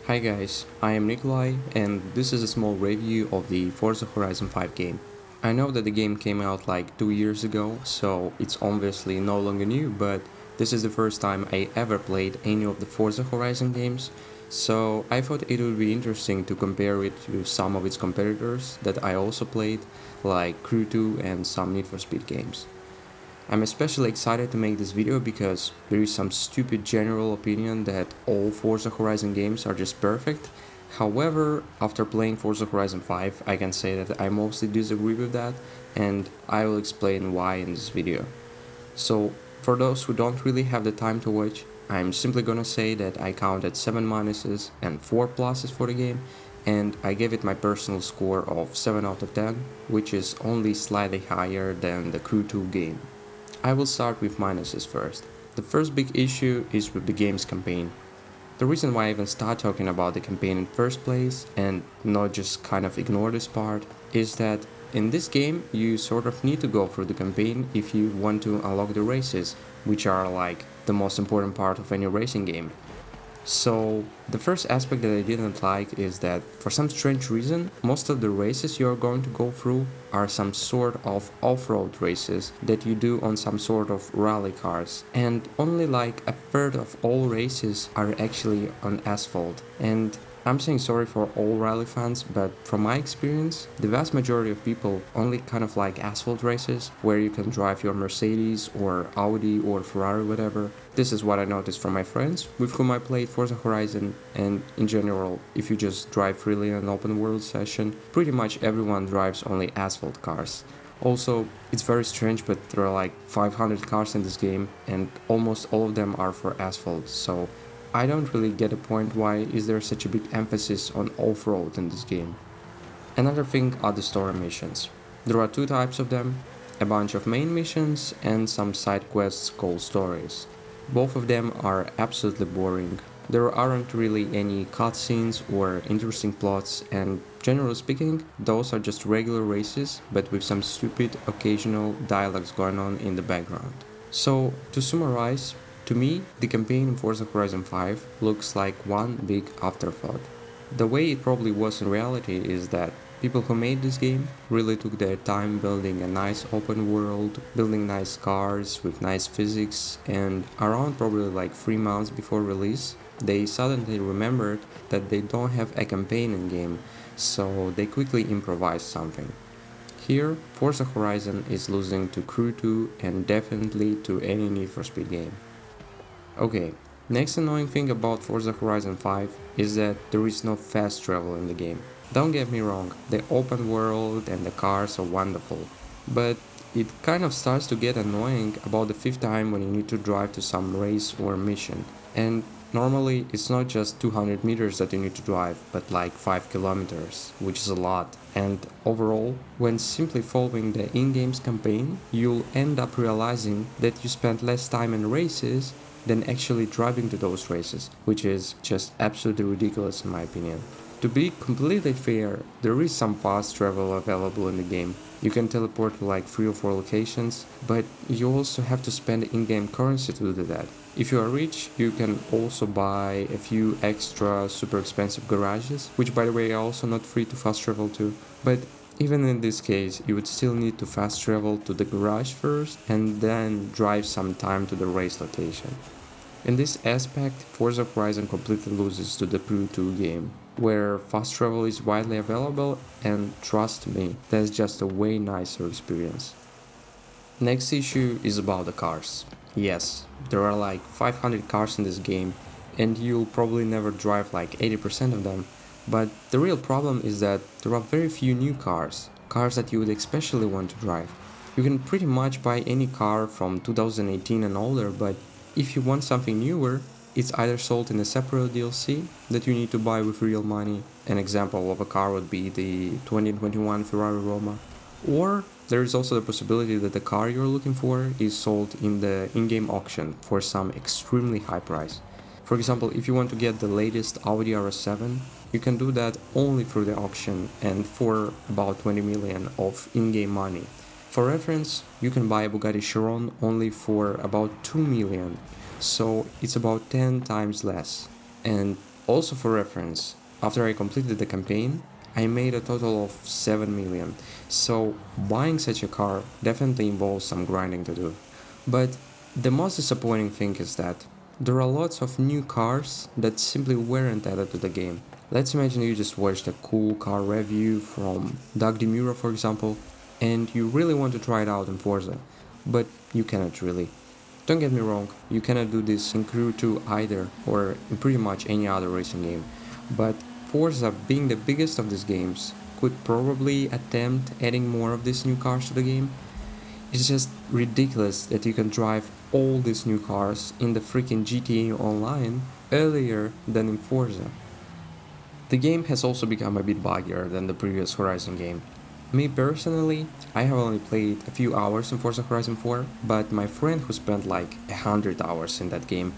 Hi guys, I am Nikolai and this is a small review of the Forza Horizon 5 game. I know that the game came out like 2 years ago, so it's obviously no longer new, but this is the first time I ever played any of the Forza Horizon games, so I thought it would be interesting to compare it to some of its competitors that I also played, like Crew 2 and some Need for Speed games. I'm especially excited to make this video because there is some stupid general opinion that all Forza Horizon games are just perfect. However, after playing Forza Horizon 5, I can say that I mostly disagree with that, and I will explain why in this video. So, for those who don't really have the time to watch, I'm simply gonna say that I counted 7 minuses and 4 pluses for the game, and I gave it my personal score of 7 out of 10, which is only slightly higher than the Crew 2 game. I will start with minuses first. The first big issue is with the game's campaign. The reason why I even start talking about the campaign in first place and not just kind of ignore this part is that in this game you sort of need to go through the campaign if you want to unlock the races, which are like the most important part of any racing game. So, the first aspect that I didn't like is that for some strange reason, most of the races you're going to go through are some sort of off road races that you do on some sort of rally cars, and only like a third of all races are actually on asphalt. And I'm saying sorry for all rally fans, but from my experience, the vast majority of people only kind of like asphalt races where you can drive your Mercedes or Audi or Ferrari, whatever. This is what I noticed from my friends with whom I played Forza Horizon, and in general, if you just drive freely in an open world session, pretty much everyone drives only asphalt cars. Also, it's very strange, but there are like 500 cars in this game, and almost all of them are for asphalt, so I don't really get a point why is there such a big emphasis on off-road in this game. Another thing are the story missions. There are two types of them, a bunch of main missions and some side quests called stories. Both of them are absolutely boring. There aren't really any cutscenes or interesting plots, and generally speaking, those are just regular races but with some stupid occasional dialogues going on in the background. So, to summarize, to me, the campaign in Forza Horizon 5 looks like one big afterthought. The way it probably was in reality is that people who made this game really took their time building a nice open world, building nice cars with nice physics, and around probably like 3 months before release, they suddenly remembered that they don't have a campaign in game, so they quickly improvised something. Here, Forza Horizon is losing to Crew 2 and definitely to any Need for Speed game. Okay, next annoying thing about Forza Horizon 5 is that there is no fast travel in the game. Don't get me wrong, the open world and the cars are wonderful, but it kind of starts to get annoying about the fifth time when you need to drive to some race or mission. And normally it's not just 200 meters that you need to drive, but like 5 kilometers, which is a lot. And overall, when simply following the in-game's campaign, you'll end up realizing that you spent less time in races than actually driving to those races, which is just absolutely ridiculous in my opinion. To be completely fair, there is some fast travel available in the game. You can teleport to like 3 or 4 locations, but you also have to spend in-game currency to do that. If you are rich, you can also buy a few extra super expensive garages, which by the way are also not free to fast travel to. But even in this case, you would still need to fast travel to the garage first and then drive some time to the race location. In this aspect, Forza Horizon completely loses to the Crew 2 game, where fast travel is widely available, and trust me, that's just a way nicer experience. Next issue is about the cars. Yes, there are like 500 cars in this game, and you'll probably never drive like 80% of them, but the real problem is that there are very few new cars that you would especially want to drive. You can pretty much buy any car from 2018 and older, but if you want something newer, it's either sold in a separate DLC that you need to buy with real money. An example of a car would be the 2021 Ferrari Roma, or there is also the possibility that the car you're looking for is sold in the in-game auction for some extremely high price. For example, if you want to get the latest Audi RS7, you can do that only through the auction and for about 20 million of in-game money. For reference, you can buy a Bugatti Chiron only for about 2 million, so it's about 10 times less. And Also for reference, after I completed the campaign, I made a total of 7 million, so buying such a car definitely involves some grinding to do. But the most disappointing thing is that there are lots of new cars that simply weren't added to the game. Let's imagine you just watched a cool car review from Doug DeMuro, for example, and you really want to try it out in Forza, but you cannot really. Don't get me wrong, you cannot do this in Crew 2 either, or in pretty much any other racing game, but Forza, being the biggest of these games, could probably attempt adding more of these new cars to the game. It's just ridiculous that you can drive all these new cars in the freaking GTA Online earlier than in Forza. The game has also become a bit buggier than the previous Horizon game. Me personally, I have only played a few hours in Forza Horizon 4, but my friend who spent like 100 hours in that game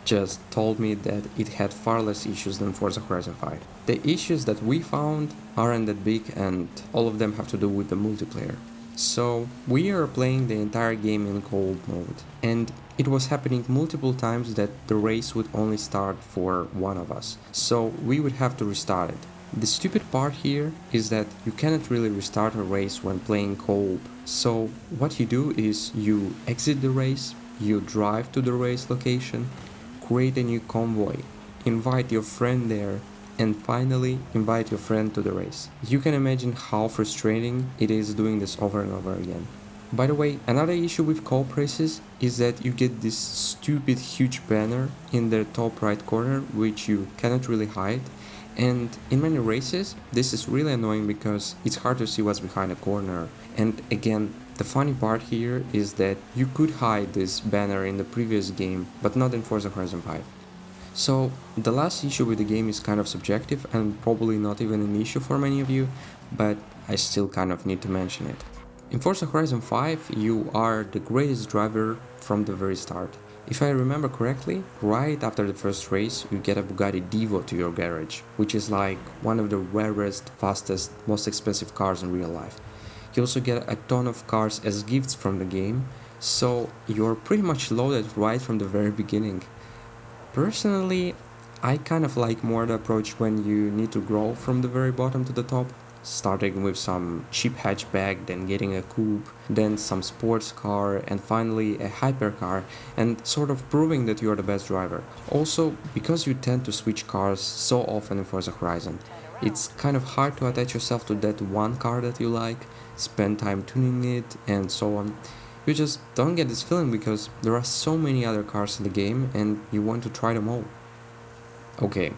just told me that it had far less issues than Forza Horizon 5. The issues that we found aren't that big, and all of them have to do with the multiplayer. So we are playing the entire game in cold mode, and it was happening multiple times that the race would only start for one of us, so we would have to restart it. The stupid part here is that you cannot really restart a race when playing co-op, so what you do is you exit the race, you drive to the race location, create a new convoy, invite your friend there, and finally invite your friend to the race. You can imagine how frustrating it is doing this over and over again. By the way, another issue with co-op races is that you get this stupid huge banner in the top right corner which you cannot really hide, and in many races this is really annoying because it's hard to see what's behind a corner. And again, the funny part here is that you could hide this banner in the previous game, but not in Forza Horizon 5. So the last issue with the game is kind of subjective and probably not even an issue for many of you, but I still kind of need to mention it. In Forza Horizon 5, you are the greatest driver from the very start. If I remember correctly, right after the first race, you get a Bugatti Divo to your garage, which is like one of the rarest, fastest, most expensive cars in real life. You also get a ton of cars as gifts from the game, so you're pretty much loaded right from the very beginning. Personally, I kind of like more the approach when you need to grow from the very bottom to the top, starting with some cheap hatchback, then getting a coupe, then some sports car, and finally a hypercar, and sort of proving that you are the best driver. Also, because you tend to switch cars so often in Forza Horizon, it's kind of hard to attach yourself to that one car that you like, spend time tuning it, and so on. You just don't get this feeling because there are so many other cars in the game and you want to try them all. Okay,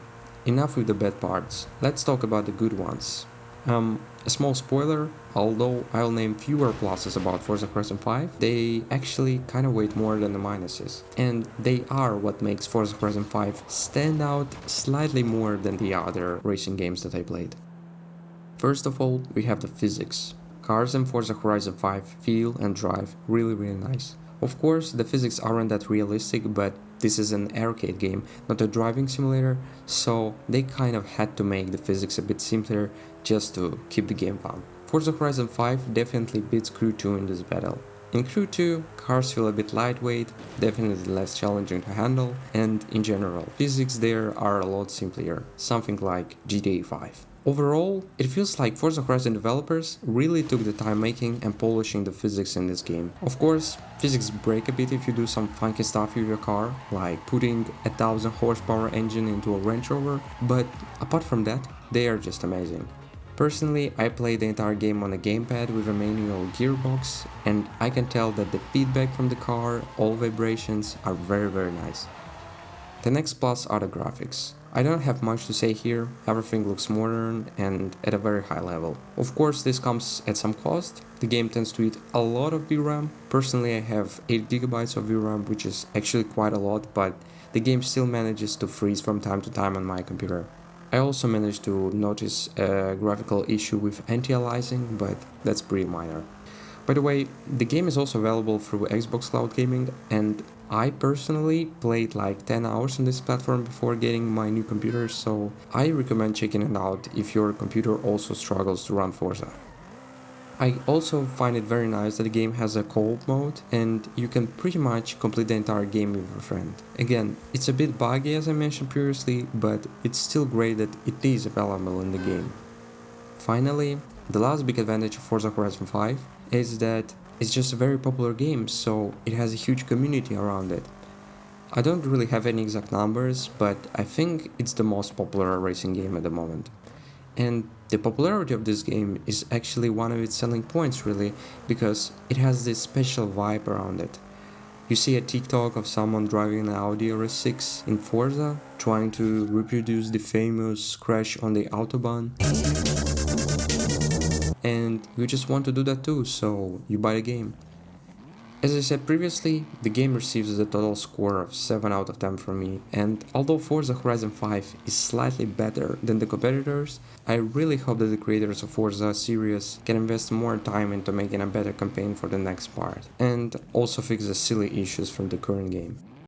enough with the bad parts, let's talk about the good ones. A small spoiler, although I'll name fewer pluses about Forza Horizon 5, they actually kinda weight more than the minuses. And they are what makes Forza Horizon 5 stand out slightly more than the other racing games that I played. First of all, we have the physics. Cars in Forza Horizon 5 feel and drive really nice. Of course, the physics aren't that realistic, but this is an arcade game, not a driving simulator, so they kind of had to make the physics a bit simpler just to keep the game fun. Forza Horizon 5 definitely beats Crew 2 in this battle. In Crew 2, cars feel a bit lightweight, definitely less challenging to handle, and in general, physics there are a lot simpler, something like GTA 5. Overall, it feels like Forza Horizon developers really took the time making and polishing the physics in this game. Of course, physics break a bit if you do some funky stuff with your car, like putting a 1000 horsepower engine into a Range Rover, but apart from that, they are just amazing. Personally, I played the entire game on a gamepad with a manual gearbox, and I can tell that the feedback from the car, all vibrations, are very nice. The next plus are the graphics. I don't have much to say here, everything looks modern and at a very high level. Of course, this comes at some cost, the game tends to eat a lot of VRAM. Personally, I have 8GB of VRAM, which is actually quite a lot, but the game still manages to freeze from time to time on my computer. I also managed to notice a graphical issue with anti-aliasing, but that's pretty minor. By the way, the game is also available through Xbox Cloud Gaming, and I personally played like 10 hours on this platform before getting my new computer, so I recommend checking it out if your computer also struggles to run Forza. I also find it very nice that the game has a co-op mode and you can pretty much complete the entire game with a friend. Again, it's a bit buggy as I mentioned previously, but it's still great that it is available in the game. Finally, the last big advantage of Forza Horizon 5 is that it's just a very popular game, so it has a huge community around it. I don't really have any exact numbers, but I think it's the most popular racing game at the moment. And the popularity of this game is actually one of its selling points, really, because it has this special vibe around it. You see a TikTok of someone driving an Audi RS6 in Forza, trying to reproduce the famous crash on the Autobahn, and you just want to do that too, so you buy the game. As I said previously, the game receives a total score of 7 out of 10 from me, and although Forza Horizon 5 is slightly better than the competitors, I really hope that the creators of Forza series can invest more time into making a better campaign for the next part, and also fix the silly issues from the current game.